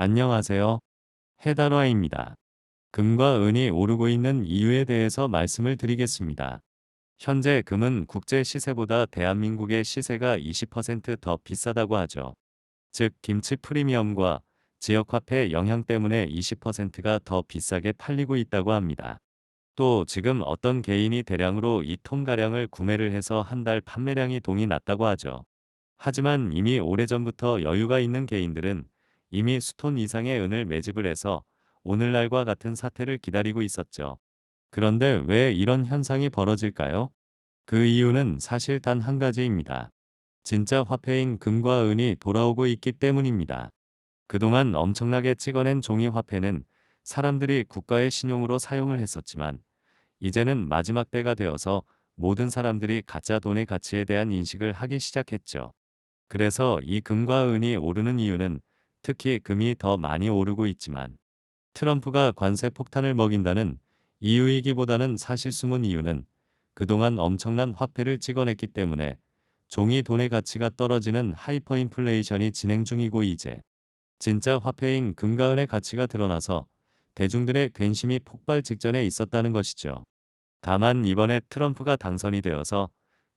안녕하세요. 해달화입니다. 금과 은이 오르고 있는 이유에 대해서 말씀을 드리겠습니다. 현재 금은 국제 시세보다 대한민국의 시세가 20%더 비싸다고 하죠. 즉, 김치 프리미엄과 지역화폐 영향 때문에 20%가 더 비싸게 팔리고 있다고 합니다. 또 지금 어떤 개인이 대량으로 2톤가량을 구매를 해서 한 달 판매량이 동이 났다고 하죠. 하지만 이미 오래전부터 여유가 있는 개인들은 이미 수톤 이상의 은을 매집을 해서 오늘날과 같은 사태를 기다리고 있었죠. 그런데 왜 이런 현상이 벌어질까요? 그 이유는 사실 단 한 가지입니다. 진짜 화폐인 금과 은이 돌아오고 있기 때문입니다. 그동안 엄청나게 찍어낸 종이 화폐는 사람들이 국가의 신용으로 사용을 했었지만 이제는 마지막 때가 되어서 모든 사람들이 가짜 돈의 가치에 대한 인식을 하기 시작했죠. 그래서 이 금과 은이 오르는 이유는 특히 금이 더 많이 오르고 있지만 트럼프가 관세 폭탄을 먹인다는 이유이기보다는 사실 숨은 이유는 그동안 엄청난 화폐를 찍어냈기 때문에 종이 돈의 가치가 떨어지는 하이퍼인플레이션이 진행 중이고 이제 진짜 화폐인 금과 은의 가치가 드러나서 대중들의 관심이 폭발 직전에 있었다는 것이죠. 다만 이번에 트럼프가 당선이 되어서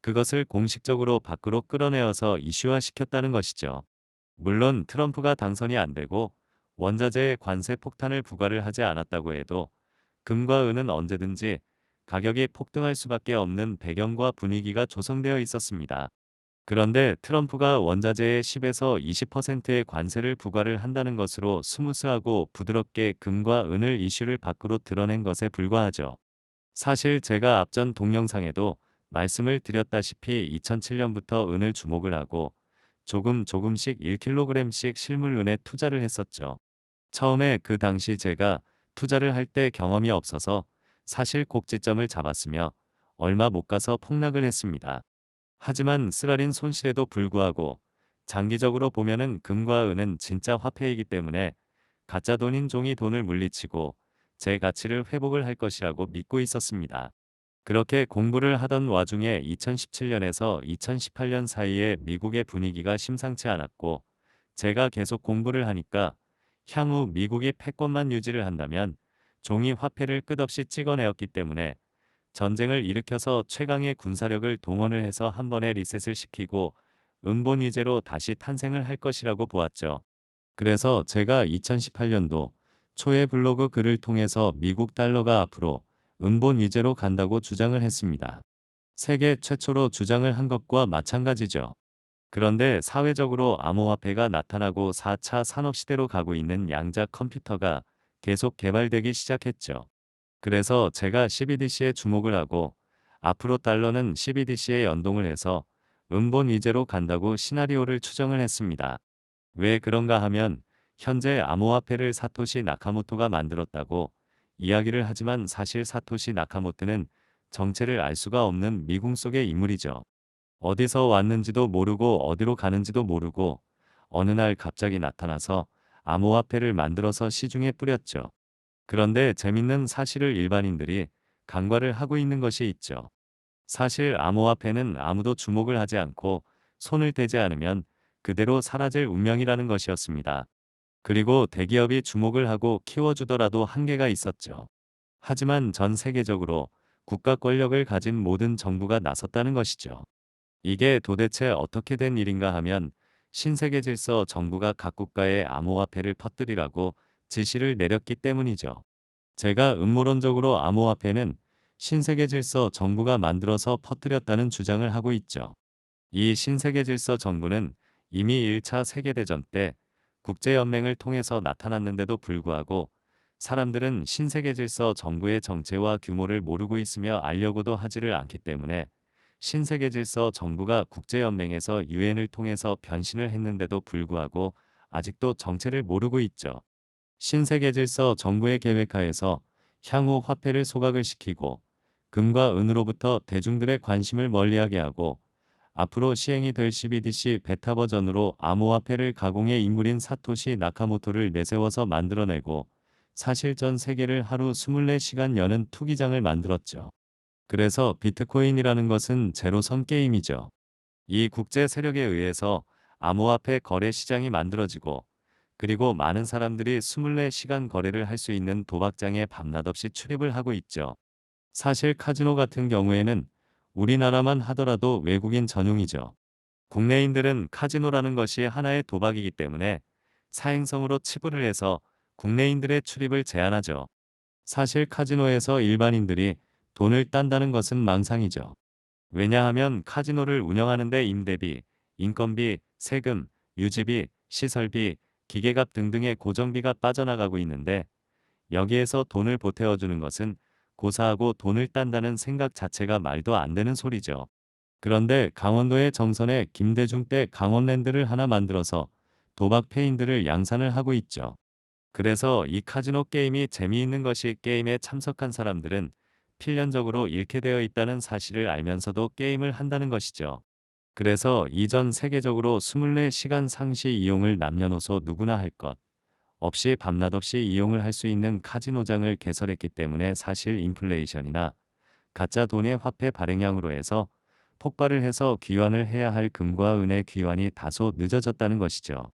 그것을 공식적으로 밖으로 끌어내어서 이슈화시켰다는 것이죠. 물론 트럼프가 당선이 안 되고 원자재에 관세 폭탄을 부과를 하지 않았다고 해도 금과 은은 언제든지 가격이 폭등할 수밖에 없는 배경과 분위기가 조성되어 있었습니다. 그런데 트럼프가 원자재에 10에서 20%의 관세를 부과를 한다는 것으로 스무스하고 부드럽게 금과 은을 이슈를 밖으로 드러낸 것에 불과하죠. 사실 제가 앞전 동영상에도 말씀을 드렸다시피 2007년부터 은을 주목을 하고 조금씩 1kg씩 실물은에 투자를 했었죠. 처음에 그 당시 제가 투자를 할 때 경험이 없어서 사실 꼭지점을 잡았으며 얼마 못 가서 폭락을 했습니다. 하지만 쓰라린 손실에도 불구하고 장기적으로 보면은 금과 은은 진짜 화폐이기 때문에 가짜 돈인 종이 돈을 물리치고 제 가치를 회복을 할 것이라고 믿고 있었습니다. 그렇게 공부를 하던 와중에 2017년에서 2018년 사이에 미국의 분위기가 심상치 않았고 제가 계속 공부를 하니까 향후 미국이 패권만 유지를 한다면 종이 화폐를 끝없이 찍어내었기 때문에 전쟁을 일으켜서 최강의 군사력을 동원을 해서 한 번에 리셋을 시키고 은본 위제로 다시 탄생을 할 것이라고 보았죠. 그래서 제가 2018년도 초에 블로그 글을 통해서 미국 달러가 앞으로 은본 위제로 간다고 주장을 했습니다. 세계 최초로 주장을 한 것과 마찬가지죠. 그런데 사회적으로 암호화폐가 나타나고 4차 산업시대로 가고 있는 양자 컴퓨터가 계속 개발되기 시작했죠. 그래서 제가 CBDC에 주목을 하고 앞으로 달러는 CBDC에 연동을 해서 은본 위제로 간다고 시나리오를 추정을 했습니다. 왜 그런가 하면 현재 암호화폐를 사토시 나카모토가 만들었다고 이야기를 하지만 사실 사토시 나카모토는 정체를 알 수가 없는 미궁 속의 인물이죠. 어디서 왔는지도 모르고 어디로 가는지도 모르고 어느 날 갑자기 나타나서 암호화폐를 만들어서 시중에 뿌렸죠. 그런데 재밌는 사실을 일반인들이 간과를 하고 있는 것이 있죠. 사실 암호화폐는 아무도 주목을 하지 않고 손을 대지 않으면 그대로 사라질 운명이라는 것이었습니다. 그리고 대기업이 주목을 하고 키워주더라도 한계가 있었죠. 하지만 전 세계적으로 국가 권력을 가진 모든 정부가 나섰다는 것이죠. 이게 도대체 어떻게 된 일인가 하면 신세계 질서 정부가 각 국가에 암호화폐를 퍼뜨리라고 지시를 내렸기 때문이죠. 제가 음모론적으로 암호화폐는 신세계 질서 정부가 만들어서 퍼뜨렸다는 주장을 하고 있죠. 이 신세계 질서 정부는 이미 1차 세계대전 때 국제연맹을 통해서 나타났는데도 불구하고 사람들은 신세계 질서 정부의 정체와 규모를 모르고 있으며 알려고도 하지를 않기 때문에 신세계 질서 정부가 국제연맹에서 유엔을 통해서 변신을 했는데도 불구하고 아직도 정체를 모르고 있죠. 신세계 질서 정부의 계획하에서 향후 화폐를 소각을 시키고 금과 은으로부터 대중들의 관심을 멀리하게 하고 앞으로 시행이 될 CBDC 베타 버전으로 암호화폐를 가공해 인물인 사토시 나카모토를 내세워서 만들어내고 사실 전 세계를 하루 24시간 여는 투기장을 만들었죠. 그래서 비트코인이라는 것은 제로섬 게임이죠. 이 국제 세력에 의해서 암호화폐 거래 시장이 만들어지고 그리고 많은 사람들이 24시간 거래를 할 수 있는 도박장에 밤낮 없이 출입을 하고 있죠. 사실 카지노 같은 경우에는 우리나라만 하더라도 외국인 전용이죠. 국내인들은 카지노라는 것이 하나의 도박이기 때문에 사행성으로 치부를 해서 국내인들의 출입을 제한하죠. 사실 카지노에서 일반인들이 돈을 딴다는 것은 망상이죠. 왜냐하면 카지노를 운영하는 데 임대비, 인건비, 세금, 유지비, 시설비, 기계값 등등의 고정비가 빠져나가고 있는데 여기에서 돈을 보태어주는 것은 고사하고 돈을 딴다는 생각 자체가 말도 안 되는 소리죠. 그런데 강원도의 정선에 김대중 때 강원랜드를 하나 만들어서 도박 페인들을 양산을 하고 있죠. 그래서 이 카지노 게임이 재미있는 것이 게임에 참석한 사람들은 필연적으로 잃게 되어 있다는 사실을 알면서도 게임을 한다는 것이죠. 그래서 이전 세계적으로 24시간 상시 이용을 남녀노소 누구나 할 것 없이 밤낮 없이 이용을 할 수 있는 카지노장을 개설했기 때문에 사실 인플레이션이나 가짜 돈의 화폐 발행량으로 해서 폭발을 해서 귀환을 해야 할 금과 은의 귀환이 다소 늦어졌다는 것이죠.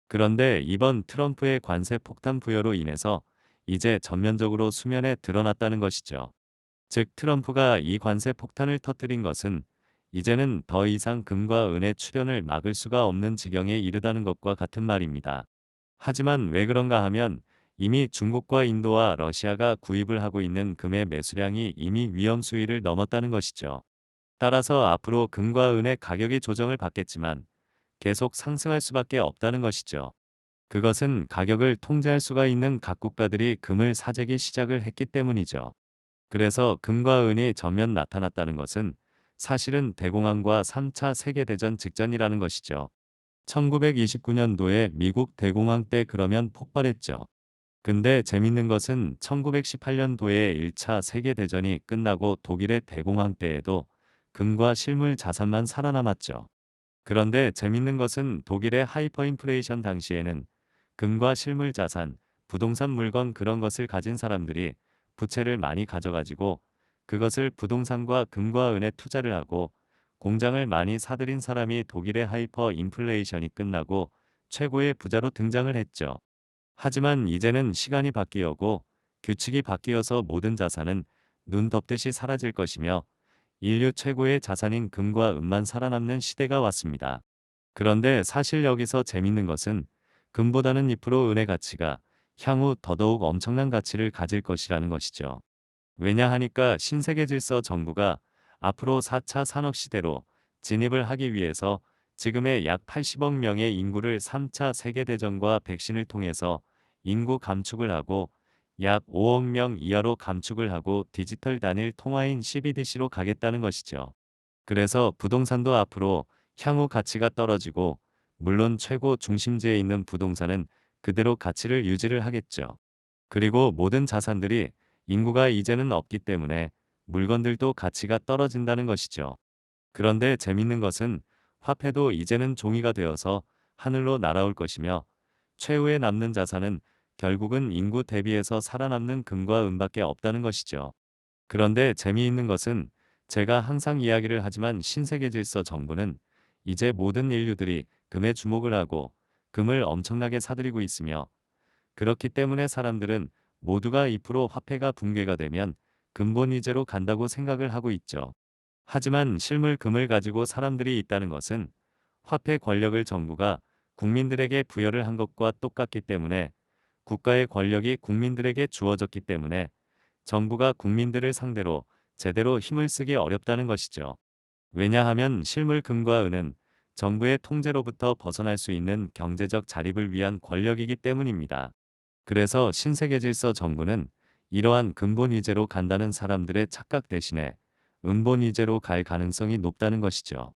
그런데 이번 트럼프의 관세 폭탄 부여로 인해서 이제 전면적으로 수면에 드러났다는 것이죠. 즉 트럼프가 이 관세 폭탄을 터뜨린 것은 이제는 더 이상 금과 은의 출현을 막을 수가 없는 지경에 이르다는 것과 같은 말입니다. 하지만 왜 그런가 하면 이미 중국과 인도와 러시아가 구입을 하고 있는 금의 매수량이 이미 위험 수위를 넘었다는 것이죠. 따라서 앞으로 금과 은의 가격이 조정을 받겠지만 계속 상승할 수밖에 없다는 것이죠. 그것은 가격을 통제할 수가 있는 각 국가들이 금을 사재기 시작을 했기 때문이죠. 그래서 금과 은이 전면 나타났다는 것은 사실은 대공황과 3차 세계대전 직전이라는 것이죠. 1929년도에 미국 대공황 때 그러면 폭발했죠. 근데 재밌는 것은 1918년도에 1차 세계대전이 끝나고 독일의 대공황 때에도 금과 실물 자산만 살아남았죠. 그런데 재밌는 것은 독일의 하이퍼인플레이션 당시에는 금과 실물 자산, 부동산 물건 그런 것을 가진 사람들이 부채를 많이 가져가지고 그것을 부동산과 금과 은에 투자를 하고 공장을 많이 사들인 사람이 독일의 하이퍼 인플레이션이 끝나고 최고의 부자로 등장을 했죠. 하지만 이제는 시간이 바뀌었고 규칙이 바뀌어서 모든 자산은 눈 덮듯이 사라질 것이며 인류 최고의 자산인 금과 은만 살아남는 시대가 왔습니다. 그런데 사실 여기서 재밌는 것은 금보다는 2% 은의 가치가 향후 더더욱 엄청난 가치를 가질 것이라는 것이죠. 왜냐하니까 신세계 질서 정부가 앞으로 4차 산업시대로 진입을 하기 위해서 지금의 약 80억 명의 인구를 3차 세계대전과 백신을 통해서 인구 감축을 하고 약 5억 명 이하로 감축을 하고 디지털 단일 통화인 CBDC로 가겠다는 것이죠. 그래서 부동산도 앞으로 향후 가치가 떨어지고 물론 최고 중심지에 있는 부동산은 그대로 가치를 유지를 하겠죠. 그리고 모든 자산들이 인구가 이제는 없기 때문에 물건들도 가치가 떨어진다는 것이죠. 그런데 재밌는 것은 화폐도 이제는 종이가 되어서 하늘로 날아올 것이며 최후에 남는 자산은 결국은 인구 대비해서 살아남는 금과 은밖에 없다는 것이죠. 그런데 재미있는 것은 제가 항상 이야기를 하지만 신세계 질서 정부는 이제 모든 인류들이 금에 주목을 하고 금을 엄청나게 사들이고 있으며 그렇기 때문에 사람들은 모두가 2% 화폐가 붕괴가 되면 근본 이제로 간다고 생각을 하고 있죠. 하지만 실물 금을 가지고 사람들이 있다는 것은 화폐 권력을 정부가 국민들에게 부여를 한 것과 똑같기 때문에 국가의 권력이 국민들에게 주어졌기 때문에 정부가 국민들을 상대로 제대로 힘을 쓰기 어렵다는 것이죠. 왜냐하면 실물 금과 은은 정부의 통제로부터 벗어날 수 있는 경제적 자립을 위한 권력이기 때문입니다. 그래서 신세계질서 정부는 이러한 근본위제로 간다는 사람들의 착각 대신에 은본위제로 갈 가능성이 높다는 것이죠.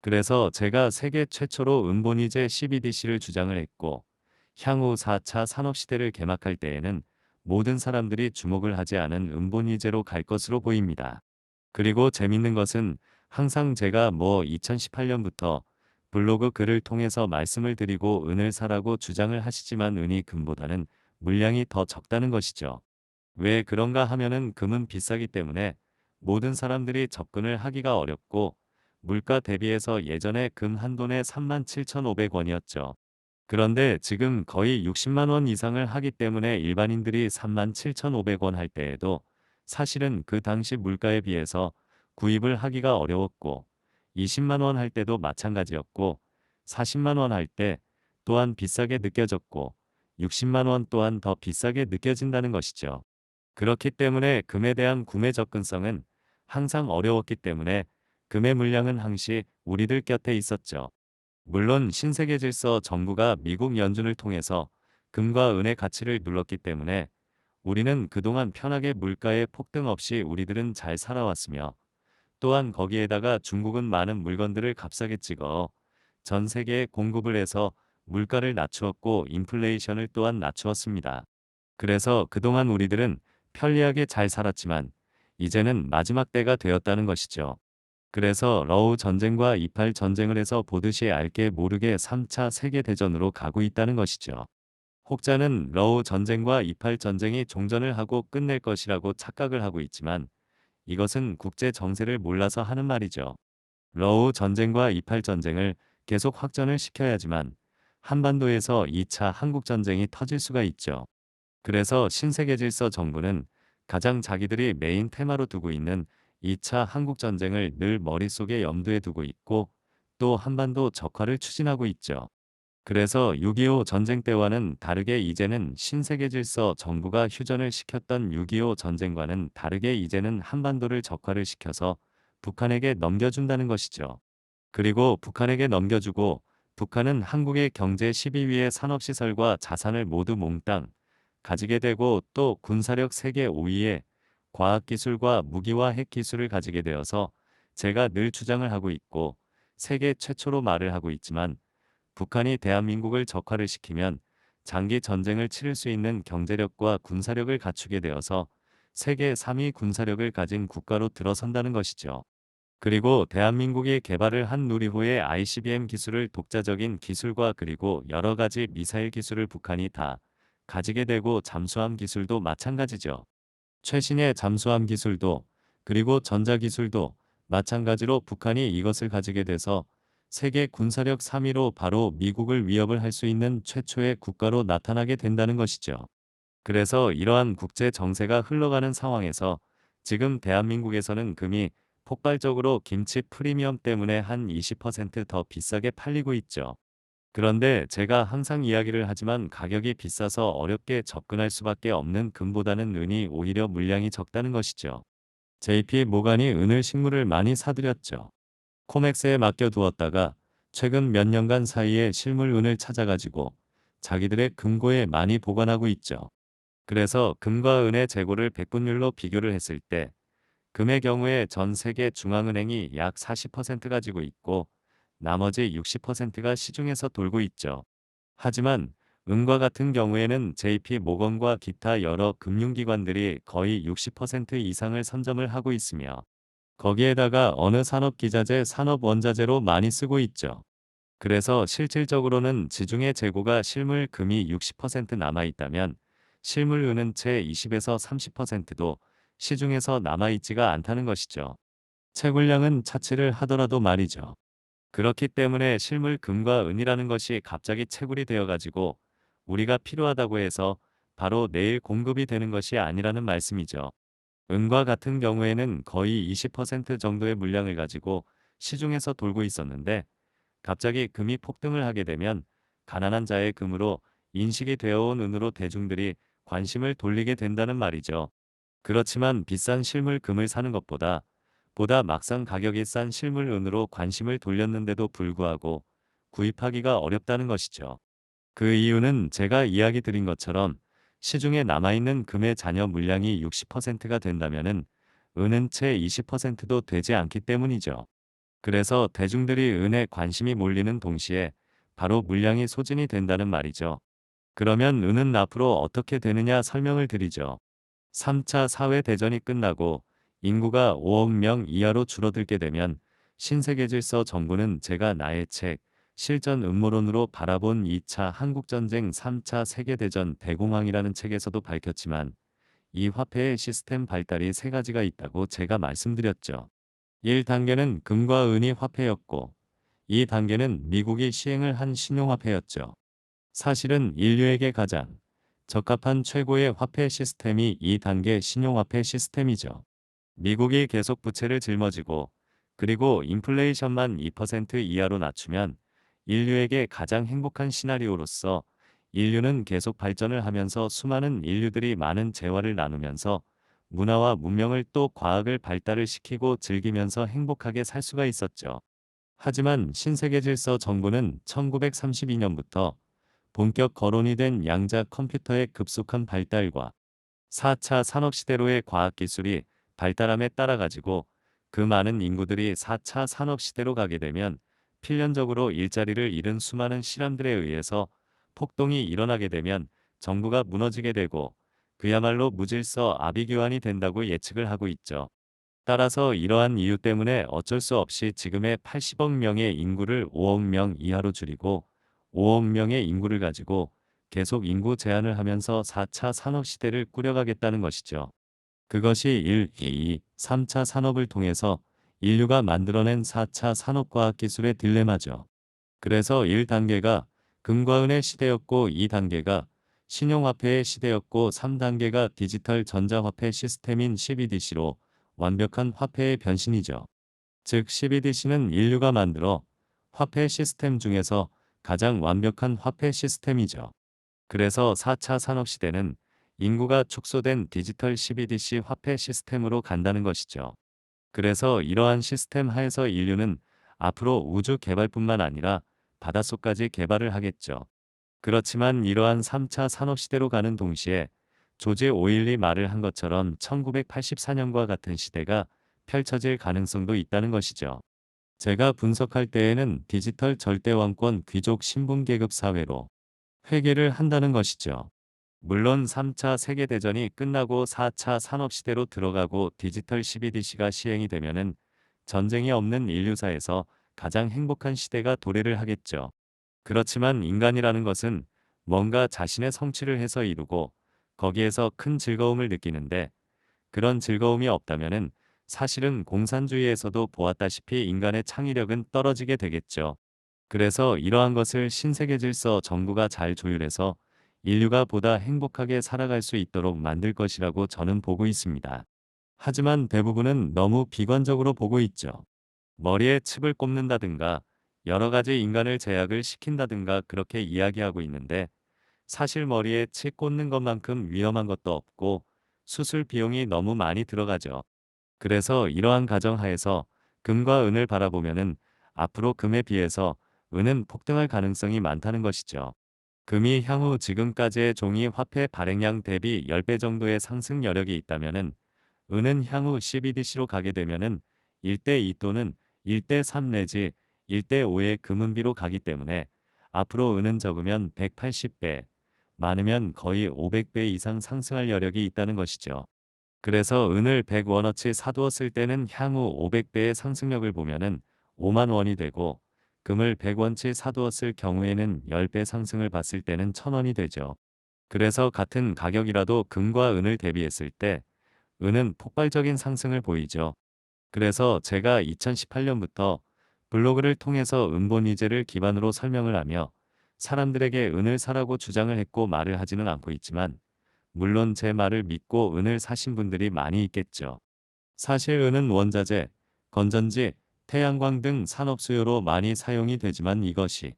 그래서 제가 세계 최초로 은본위제 CBDC를 주장을 했고 향후 4차 산업시대를 개막할 때에는 모든 사람들이 주목을 하지 않은 은본위제로 갈 것으로 보입니다. 그리고 재밌는 것은 항상 제가 2018년부터 블로그 글을 통해서 말씀을 드리고 은을 사라고 주장을 하시지만 은이 금보다는 물량이 더 적다는 것이죠. 왜 그런가 하면은 금은 비싸기 때문에 모든 사람들이 접근을 하기가 어렵고 물가 대비해서 예전에 금 한 돈에 37,500원이었죠. 그런데 지금 거의 60만 원 이상을 하기 때문에 일반인들이 37,500원 할 때에도 사실은 그 당시 물가에 비해서 구입을 하기가 어려웠고 20만 원 할 때도 마찬가지였고 40만 원 할 때 또한 비싸게 느껴졌고 60만 원 또한 더 비싸게 느껴진다는 것이죠. 그렇기 때문에 금에 대한 구매 접근성은 항상 어려웠기 때문에 금의 물량은 항시 우리들 곁에 있었죠. 물론 신세계 질서 정부가 미국 연준을 통해서 금과 은의 가치를 눌렀기 때문에 우리는 그동안 편하게 물가의 폭등 없이 우리들은 잘 살아왔으며 또한 거기에다가 중국은 많은 물건들을 값싸게 찍어 전 세계에 공급을 해서 물가를 낮추었고 인플레이션을 또한 낮추었습니다. 그래서 그동안 우리들은 편리하게 잘 살았지만 이제는 마지막 때가 되었다는 것이죠. 그래서 러우 전쟁과 이팔 전쟁을 해서 보듯이 알게 모르게 3차 세계대전으로 가고 있다는 것이죠. 혹자는 러우 전쟁과 이팔 전쟁이 종전을 하고 끝낼 것이라고 착각을 하고 있지만 이것은 국제 정세를 몰라서 하는 말이죠. 러우 전쟁과 이팔 전쟁을 계속 확전을 시켜야지만 한반도에서 2차 한국 전쟁이 터질 수가 있죠. 그래서 신세계질서 정부는 가장 자기들이 메인 테마로 두고 있는 2차 한국전쟁을 늘 머릿속에 염두에 두고 있고 또 한반도 적화를 추진하고 있죠. 그래서 6.25 전쟁 때와는 다르게 이제는 신세계질서 정부가 휴전을 시켰던 6.25 전쟁과는 다르게 이제는 한반도를 적화를 시켜서 북한에게 넘겨준다는 것이죠. 그리고 북한에게 넘겨주고 북한은 한국의 경제 12위의 산업시설과 자산을 모두 몽땅 가지게 되고 또 군사력 세계 5위의 과학기술과 무기와 핵기술을 가지게 되어서 제가 늘 주장을 하고 있고 세계 최초로 말을 하고 있지만 북한이 대한민국을 적화를 시키면 장기 전쟁을 치를 수 있는 경제력과 군사력을 갖추게 되어서 세계 3위 군사력을 가진 국가로 들어선다는 것이죠. 그리고 대한민국이 개발을 한 누리호의 ICBM 기술을 독자적인 기술과 그리고 여러 가지 미사일 기술을 북한이 다 가지게 되고 잠수함 기술도 마찬가지죠. 최신의 잠수함 기술도 그리고 전자기술도 마찬가지로 북한이 이것을 가지게 돼서 세계 군사력 3위로 바로 미국을 위협을 할 수 있는 최초의 국가로 나타나게 된다는 것이죠. 그래서 이러한 국제 정세가 흘러가는 상황에서 지금 대한민국에서는 금이 폭발적으로 김치 프리미엄 때문에 한 20%더 비싸게 팔리고 있죠. 그런데 제가 항상 이야기를 하지만 가격이 비싸서 어렵게 접근할 수밖에 없는 금보다는 은이 오히려 물량이 적다는 것이죠. JP 모간이 은을 식물을 많이 사들였죠. 코맥스에 맡겨두었다가 최근 몇 년간 사이에 실물 은을 찾아가지고 자기들의 금고에 많이 보관하고 있죠. 그래서 금과 은의 재고를 백분율로 비교를 했을 때 금의 경우에 전 세계 중앙은행이 약 40% 가지고 있고 나머지 60%가 시중에서 돌고 있죠. 하지만 은과 같은 경우에는 JP 모건과 기타 여러 금융기관들이 거의 60% 이상을 선점을 하고 있으며 거기에다가 어느 산업기자재 산업원자재로 많이 쓰고 있죠. 그래서 실질적으로는 지중해 재고가 실물 금이 60% 남아있다면 실물 은은 채 20에서 30%도 시중에서 남아있지가 않다는 것이죠. 채굴량은 차치를 하더라도 말이죠. 그렇기 때문에 실물 금과 은이라는 것이 갑자기 채굴이 되어가지고 우리가 필요하다고 해서 바로 내일 공급이 되는 것이 아니라는 말씀이죠. 은과 같은 경우에는 거의 20% 정도의 물량을 가지고 시중에서 돌고 있었는데 갑자기 금이 폭등을 하게 되면 가난한 자의 금으로 인식이 되어온 은으로 대중들이 관심을 돌리게 된다는 말이죠. 그렇지만 비싼 실물 금을 사는 것보다 막상 가격이 싼 실물 은으로 관심을 돌렸는데도 불구하고 구입하기가 어렵다는 것이죠. 그 이유는 제가 이야기 드린 것처럼 시중에 남아있는 금의 잔여 물량이 60%가 된다면은 은은 채 20%도 되지 않기 때문이죠. 그래서 대중들이 은에 관심이 몰리는 동시에 바로 물량이 소진이 된다는 말이죠. 그러면 은은 앞으로 어떻게 되느냐 설명을 드리죠. 3차 사회대전이 끝나고 인구가 5억 명 이하로 줄어들게 되면 신세계질서 정부는 제가 나의 책 실전 음모론으로 바라본 2차 한국전쟁 3차 세계대전 대공황이라는 책에서도 밝혔지만 이 화폐의 시스템 발달이 세 가지가 있다고 제가 말씀드렸죠. 1단계는 금과 은이 화폐였고 2단계는 미국이 시행을 한 신용화폐였죠. 사실은 인류에게 가장 적합한 최고의 화폐 시스템이 2단계 신용화폐 시스템이죠. 미국이 계속 부채를 짊어지고 그리고 인플레이션만 2% 이하로 낮추면 인류에게 가장 행복한 시나리오로서 인류는 계속 발전을 하면서 수많은 인류들이 많은 재화를 나누면서 문화와 문명을 또 과학을 발달을 시키고 즐기면서 행복하게 살 수가 있었죠. 하지만 신세계 질서 정부는 1932년부터 본격 거론이 된 양자 컴퓨터의 급속한 발달과 4차 산업시대로의 과학기술이 발달함에 따라 가지고 그 많은 인구들이 4차 산업시대로 가게 되면 필연적으로 일자리를 잃은 수많은 실험들에 의해서 폭동이 일어나게 되면 정부가 무너지게 되고 그야말로 무질서 아비규환이 된다고 예측을 하고 있죠. 따라서 이러한 이유 때문에 어쩔 수 없이 지금의 80억 명의 인구를 5억 명 이하로 줄이고 5억 명의 인구를 가지고 계속 인구 제한을 하면서 4차 산업시대를 꾸려가겠다는 것이죠. 그것이 1, 2, 3차 산업을 통해서 인류가 만들어낸 4차 산업과학기술의 딜레마죠. 그래서 1단계가 금과 은의 시대였고 2단계가 신용화폐의 시대였고 3단계가 디지털 전자화폐 시스템인 CBDC로 완벽한 화폐의 변신이죠. 즉 CBDC는 인류가 만들어 화폐 시스템 중에서 가장 완벽한 화폐 시스템이죠. 그래서 4차 산업시대는 인구가 축소된 디지털 CBDC 화폐 시스템으로 간다는 것이죠. 그래서 이러한 시스템 하에서 인류는 앞으로 우주 개발뿐만 아니라 바닷속까지 개발을 하겠죠. 그렇지만 이러한 3차 산업시대로 가는 동시에 조지 오일리 말을 한 것처럼 1984년과 같은 시대가 펼쳐질 가능성도 있다는 것이죠. 제가 분석할 때에는 디지털 절대왕권 귀족 신분계급 사회로 회귀를 한다는 것이죠. 물론 3차 세계대전이 끝나고 4차 산업시대로 들어가고 디지털 CBDC가 시행이 되면은 전쟁이 없는 인류사에서 가장 행복한 시대가 도래를 하겠죠. 그렇지만 인간이라는 것은 뭔가 자신의 성취를 해서 이루고 거기에서 큰 즐거움을 느끼는데 그런 즐거움이 없다면은 사실은 공산주의에서도 보았다시피 인간의 창의력은 떨어지게 되겠죠. 그래서 이러한 것을 신세계 질서 정부가 잘 조율해서 인류가 보다 행복하게 살아갈 수 있도록 만들 것이라고 저는 보고 있습니다. 하지만 대부분은 너무 비관적으로 보고 있죠. 머리에 칩을 꼽는다든가 여러 가지 인간을 제약을 시킨다든가 그렇게 이야기하고 있는데 사실 머리에 칩 꽂는 것만큼 위험한 것도 없고 수술 비용이 너무 많이 들어가죠. 그래서 이러한 가정하에서 금과 은을 바라보면은 앞으로 금에 비해서 은은 폭등할 가능성이 많다는 것이죠. 금이 향후 지금까지의 종이 화폐 발행량 대비 10배 정도의 상승 여력이 있다면은 은은 향후 CBDC로 가게 되면은 1대2 또는 1대3 내지 1대5의 금은비로 가기 때문에 앞으로 은은 적으면 180배, 많으면 거의 500배 이상 상승할 여력이 있다는 것이죠. 그래서 은을 100원어치 사두었을 때는 향후 500배의 상승력을 보면은 5만 원이 되고 금을 100원치 사두었을 경우에는 10배 상승을 봤을 때는 1000원이 되죠. 그래서 같은 가격이라도 금과 은을 대비했을 때 은은 폭발적인 상승을 보이죠. 그래서 제가 2018년부터 블로그를 통해서 은본위제를 기반으로 설명을 하며 사람들에게 은을 사라고 주장을 했고 말을 하지는 않고 있지만 물론 제 말을 믿고 은을 사신 분들이 많이 있겠죠. 사실 은은 원자재, 건전지, 태양광 등 산업 수요로 많이 사용이 되지만 이것이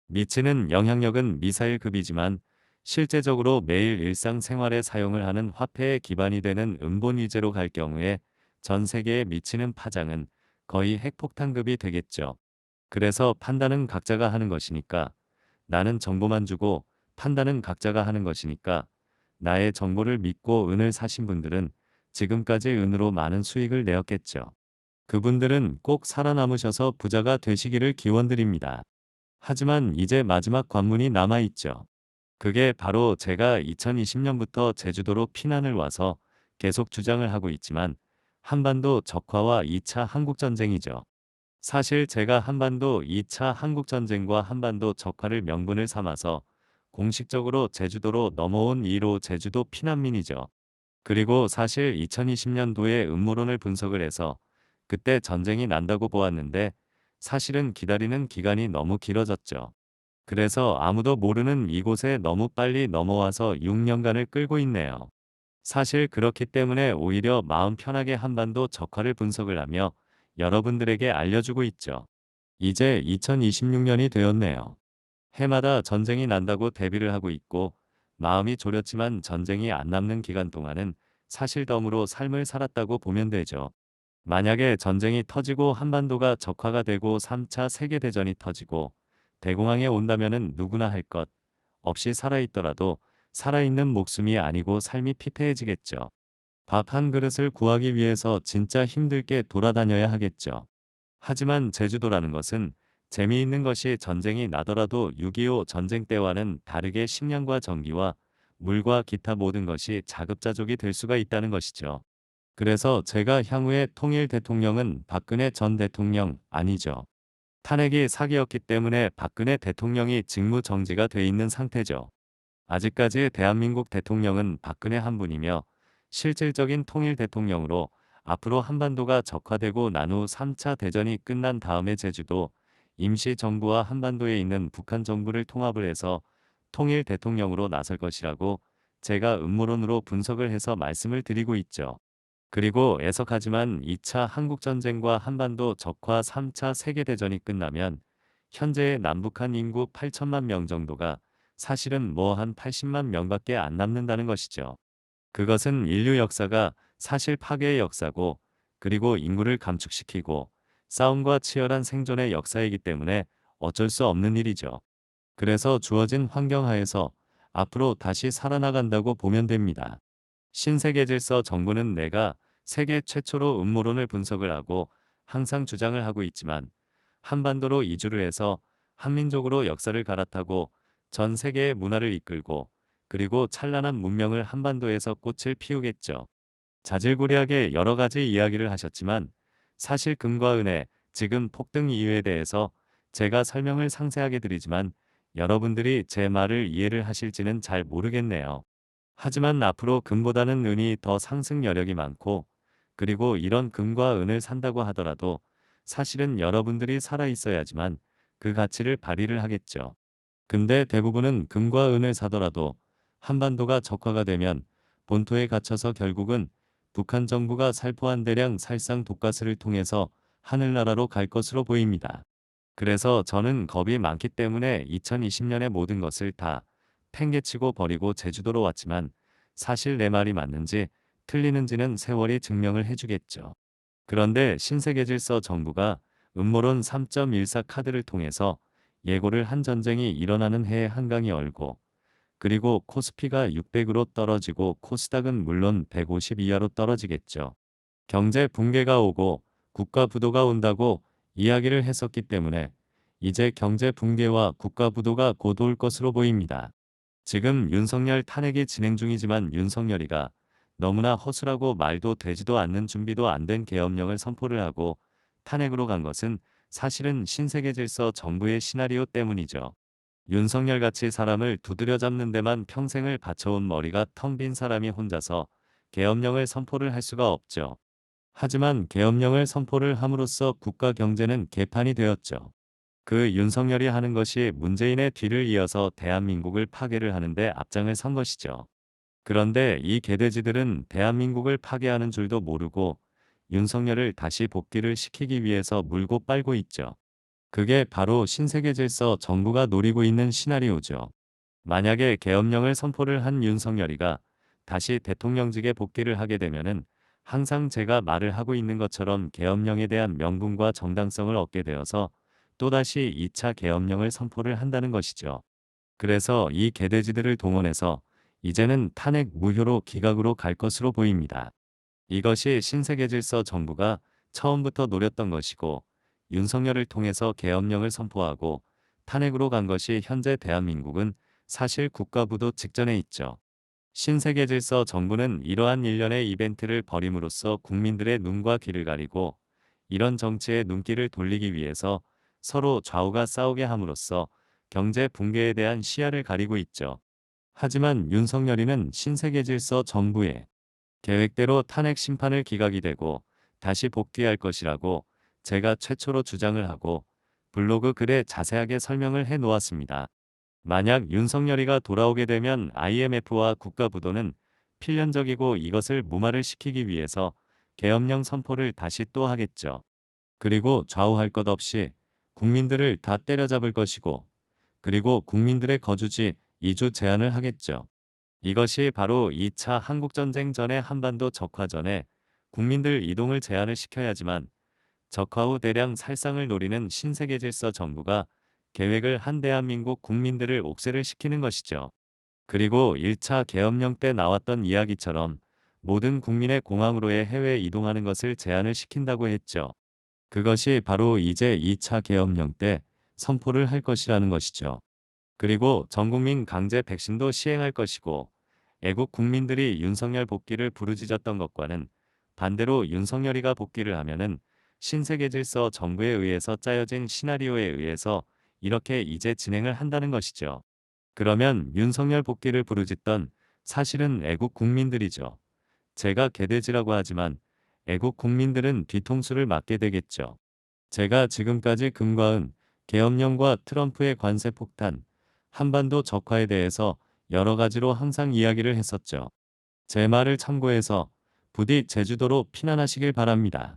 미치는 영향력은 미사일급이지만 실제적으로 매일 일상생활에 사용을 하는 화폐의 기반이 되는 은본위제로 갈 경우에 전 세계에 미치는 파장은 거의 핵폭탄급이 되겠죠. 그래서 판단은 각자가 하는 것이니까 나는 정보만 주고 판단은 각자가 하는 것이니까 나의 정보를 믿고 은을 사신 분들은 지금까지 은으로 많은 수익을 내었겠죠. 그분들은 꼭 살아남으셔서 부자가 되시기를 기원드립니다. 하지만 이제 마지막 관문이 남아있죠. 그게 바로 제가 2020년부터 제주도로 피난을 와서 계속 주장을 하고 있지만 한반도 적화와 2차 한국전쟁이죠. 사실 제가 한반도 2차 한국전쟁과 한반도 적화를 명분을 삼아서 공식적으로 제주도로 넘어온 2로 제주도 피난민이죠. 그리고 사실 2020년도에 음모론을 분석을 해서 그때 전쟁이 난다고 보았는데 사실은 기다리는 기간이 너무 길어졌죠. 그래서 아무도 모르는 이곳에 너무 빨리 넘어와서 6년간을 끌고 있네요. 사실 그렇기 때문에 오히려 마음 편하게 한반도 적화를 분석을 하며 여러분들에게 알려주고 있죠. 이제 2026년이 되었네요. 해마다 전쟁이 난다고 대비를 하고 있고 마음이 졸였지만 전쟁이 안 남는 기간 동안은 사실 덤으로 삶을 살았다고 보면 되죠. 만약에 전쟁이 터지고 한반도가 적화가 되고 3차 세계대전이 터지고 대공황에 온다면은 누구나 할 것 없이 살아있더라도 살아있는 목숨이 아니고 삶이 피폐해지겠죠. 밥 한 그릇을 구하기 위해서 진짜 힘들게 돌아다녀야 하겠죠. 하지만 제주도라는 것은 재미있는 것이 전쟁이 나더라도 6.25 전쟁 때와는 다르게 식량과 전기와 물과 기타 모든 것이 자급자족이 될 수가 있다는 것이죠. 그래서 제가 향후의 통일 대통령은 박근혜 전 대통령 아니죠. 탄핵이 사기였기 때문에 박근혜 대통령이 직무 정지가 돼 있는 상태죠. 아직까지 대한민국 대통령은 박근혜 한 분이며 실질적인 통일 대통령으로 앞으로 한반도가 적화되고 난 후 3차 대전이 끝난 다음에 제주도 임시정부와 한반도에 있는 북한 정부를 통합을 해서 통일 대통령으로 나설 것이라고 제가 음모론으로 분석을 해서 말씀을 드리고 있죠. 그리고 애석하지만 2차 한국전쟁과 한반도 적화 3차 세계대전이 끝나면 현재의 남북한 인구 8천만 명 정도가 사실은 뭐 한 80만 명밖에 안 남는다는 것이죠. 그것은 인류 역사가 사실 파괴의 역사고 그리고 인구를 감축시키고 싸움과 치열한 생존의 역사이기 때문에 어쩔 수 없는 일이죠. 그래서 주어진 환경 하에서 앞으로 다시 살아나간다고 보면 됩니다. 신세계 질서 정부는 내가 세계 최초로 음모론을 분석을 하고 항상 주장을 하고 있지만 한반도로 이주를 해서 한민족으로 역사를 갈아타고 전 세계의 문화를 이끌고 그리고 찬란한 문명을 한반도에서 꽃을 피우겠죠. 자질구레하게 여러 가지 이야기를 하셨지만 사실 금과 은의 지금 폭등 이유에 대해서 제가 설명을 상세하게 드리지만 여러분들이 제 말을 이해를 하실지는 잘 모르겠네요. 하지만 앞으로 금보다는 은이 더 상승 여력이 많고 그리고 이런 금과 은을 산다고 하더라도 사실은 여러분들이 살아 있어야지만 그 가치를 발휘를 하겠죠. 근데 대부분은 금과 은을 사더라도 한반도가 적화가 되면 본토에 갇혀서 결국은 북한 정부가 살포한 대량 살상 독가스를 통해서 하늘나라로 갈 것으로 보입니다. 그래서 저는 겁이 많기 때문에 2020년의 모든 것을 다 팽개치고 버리고 제주도로 왔지만 사실 내 말이 맞는지 틀리는지는 세월이 증명을 해주겠죠. 그런데 신세계질서 정부가 음모론 3.14 카드를 통해서 예고를 한 전쟁이 일어나는 해에 한강이 얼고 그리고 코스피가 600으로 떨어지고 코스닥은 물론 150 이하로 떨어지겠죠. 경제 붕괴가 오고 국가 부도가 온다고 이야기를 했었기 때문에 이제 경제 붕괴와 국가 부도가 곧 올 것으로 보입니다. 지금 윤석열 탄핵이 진행 중이지만 윤석열이가 너무나 허술하고 말도 되지도 않는 준비도 안 된 계엄령을 선포를 하고 탄핵으로 간 것은 사실은 신세계 질서 정부의 시나리오 때문이죠. 윤석열같이 사람을 두드려 잡는 데만 평생을 바쳐온 머리가 텅 빈 사람이 혼자서 계엄령을 선포를 할 수가 없죠. 하지만 계엄령을 선포를 함으로써 국가 경제는 개판이 되었죠. 그 윤석열이 하는 것이 문재인의 뒤를 이어서 대한민국을 파괴를 하는데 앞장을 선 것이죠. 그런데 이 개돼지들은 대한민국을 파괴하는 줄도 모르고 윤석열을 다시 복귀를 시키기 위해서 물고 빨고 있죠. 그게 바로 신세계 질서 정부가 노리고 있는 시나리오죠. 만약에 계엄령을 선포를 한 윤석열이가 다시 대통령직에 복귀를 하게 되면은 항상 제가 말을 하고 있는 것처럼 계엄령에 대한 명분과 정당성을 얻게 되어서 또다시 2차 계엄령을 선포를 한다는 것이죠. 그래서 이 개돼지들을 동원해서 이제는 탄핵 무효로 기각으로 갈 것으로 보입니다. 이것이 신세계질서 정부가 처음부터 노렸던 것이고 윤석열을 통해서 계엄령을 선포하고 탄핵으로 간 것이 현재 대한민국은 사실 국가부도 직전에 있죠. 신세계질서 정부는 이러한 일련의 이벤트를 벌임으로써 국민들의 눈과 귀를 가리고 이런 정치의 눈길을 돌리기 위해서 서로 좌우가 싸우게 함으로써 경제 붕괴에 대한 시야를 가리고 있죠. 하지만 윤석열이는 신세계질서 정부의 계획대로 탄핵 심판을 기각이 되고 다시 복귀할 것이라고 제가 최초로 주장을 하고 블로그 글에 자세하게 설명을 해 놓았습니다. 만약 윤석열이가 돌아오게 되면 IMF와 국가부도는 필연적이고 이것을 무마를 시키기 위해서 계엄령 선포를 다시 또 하겠죠. 그리고 좌우할 것 없이 국민들을 다 때려잡을 것이고 그리고 국민들의 거주지 이주 제한을 하겠죠. 이것이 바로 2차 한국전쟁 전의 한반도 적화 전에 국민들 이동을 제한을 시켜야지만 적화 후 대량 살상을 노리는 신세계 질서 정부가 계획을 한 대한민국 국민들을 옥죄를 시키는 것이죠. 그리고 1차 계엄령 때 나왔던 이야기처럼 모든 국민의 공항으로의 해외 이동하는 것을 제한을 시킨다고 했죠. 그것이 바로 이제 2차 계엄령 때 선포를 할 것이라는 것이죠. 그리고 전국민 강제 백신도 시행할 것이고 애국 국민들이 윤석열 복귀를 부르짖었던 것과는 반대로 윤석열이가 복귀를 하면은 신세계 질서 정부에 의해서 짜여진 시나리오에 의해서 이렇게 이제 진행을 한다는 것이죠. 그러면 윤석열 복귀를 부르짖던 사실은 애국 국민들이죠. 제가 개돼지라고 하지만 애국 국민들은 뒤통수를 맞게 되겠죠. 제가 지금까지 금과 은, 계엄령과 트럼프의 관세 폭탄, 한반도 적화에 대해서 여러 가지로 항상 이야기를 했었죠. 제 말을 참고해서 부디 제주도로 피난하시길 바랍니다.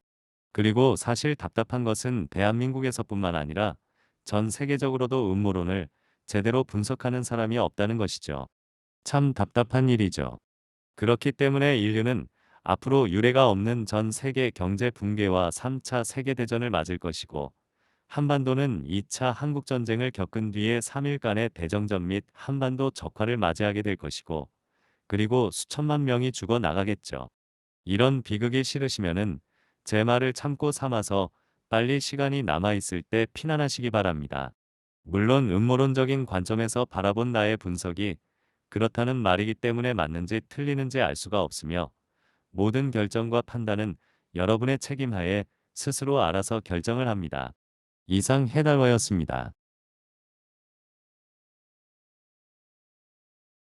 그리고 사실 답답한 것은 대한민국에서뿐만 아니라 전 세계적으로도 음모론을 제대로 분석하는 사람이 없다는 것이죠. 참 답답한 일이죠. 그렇기 때문에 인류는 앞으로 유례가 없는 전 세계 경제 붕괴와 3차 세계대전을 맞을 것이고 한반도는 2차 한국전쟁을 겪은 뒤에 3일간의 대정전 및 한반도 적화를 맞이하게 될 것이고 그리고 수천만 명이 죽어 나가겠죠. 이런 비극이 싫으시면은 제 말을 참고 삼아서 빨리 시간이 남아있을 때 피난하시기 바랍니다. 물론 음모론적인 관점에서 바라본 나의 분석이 그렇다는 말이기 때문에 맞는지 틀리는지 알 수가 없으며 모든 결정과 판단은 여러분의 책임하에 스스로 알아서 결정을 합니다. 이상 해달워였습니다.